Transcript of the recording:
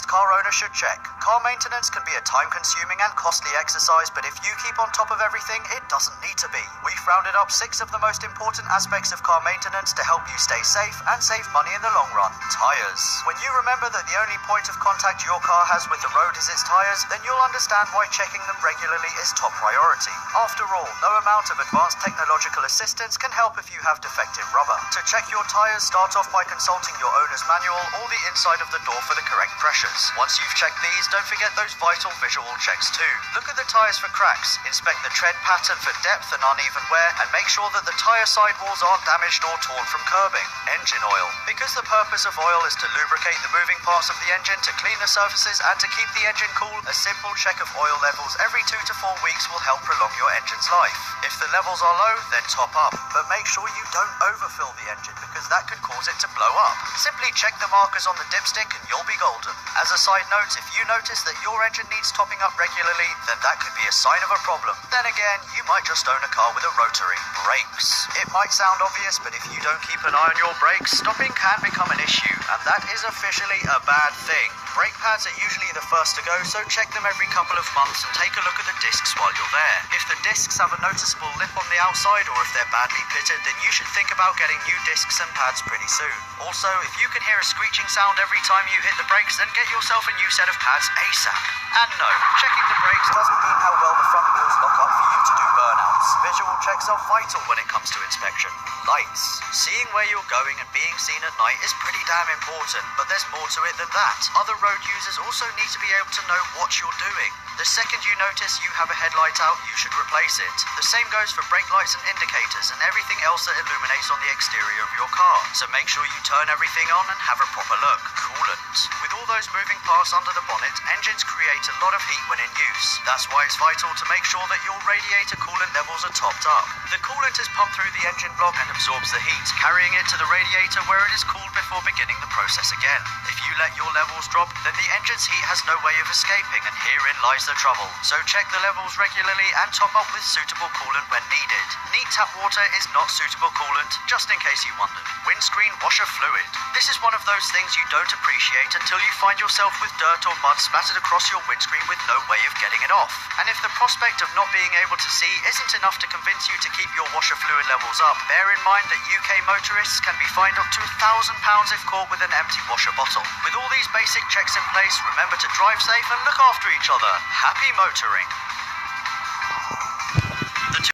car owner should check. Car maintenance can be a time-consuming and costly exercise, but if you keep on top of everything, it doesn't need to be. We've rounded up 6 of the most important aspects of car maintenance to help you stay safe and save money in the long run. Tires. When you remember that the only point of contact your car has with the road is its tires, then you'll understand why checking them regularly is top priority. After all, no amount of advanced technological assistance can help if you have defective rubber. To check your tires, start off by consulting your owner's manual or the inside of the door for the correct pressures. Once you've checked these, don't forget those vital visual checks too. Look at the tires for cracks, inspect the tread pattern for depth and uneven wear, and make sure that the tire sidewalls aren't damaged or torn from curbing. Engine oil. Because the purpose of oil is to lubricate the moving parts of the engine, to clean the surfaces, and to keep the engine cool, a simple check of oil levels every 2 to 4 weeks will help prolong your engine's life. If the levels are low, then top up, but make sure you don't overfill the engine because that could cause it to blow up. Simply check the markers on the dipstick and you'll be golden. As a side note, if you notice that your engine needs topping up regularly, then that could be a sign of a problem. Then again, you might just own a car with a rotary. Brakes. It might sound obvious, but if you don't keep an eye on your brakes, stopping can become an issue, and that is officially a bad thing. Brake pads are usually the first to go, so check them every couple of months and take a look at the discs while you're there. If the discs have a noticeable lip on the outside, or if they're badly pitted, then you should think about getting new discs and pads pretty soon. Also, if you can hear a screeching sound every time you hit the brakes, then get yourself a new set of pads ASAP. And no, checking the brakes doesn't mean how well the front wheels lock up for you to do burnouts. Visual checks are vital when it comes to inspection. Lights. Seeing where you're going and being seen at night is pretty damn important, but there's more to it than that. Other road users also need to be able to know what you're doing. The second you notice you have a headlight out, you should replace it. The same goes for brake lights and indicators and everything else that illuminates on the exterior of your car. So make sure you turn everything on and have a proper look. Coolant. With all those moving parts under the bonnet, engines create a lot of heat when in use. That's why it's vital to make sure that your radiator coolant levels are topped up. The coolant is pumped through the engine block and absorbs the heat, carrying it to the radiator where it is cooled before beginning the process again. If you let your levels drop, then the engine's heat has no way of escaping, and herein lies the trouble. So check the levels regularly and top up with suitable coolant when needed. Neat tap water is not suitable coolant, just in case you wondered. Windscreen washer fluid. This is one of those things you don't appreciate until you find yourself with dirt or mud spattered across your windscreen with no way of getting it off. And if the prospect of not being able to see isn't enough to convince you to keep your washer fluid levels up, bear in mind that UK motorists can be fined up to £1,000 if caught with an empty washer bottle. With all these basic checks in place, remember to drive safe and look after each other. Happy motoring!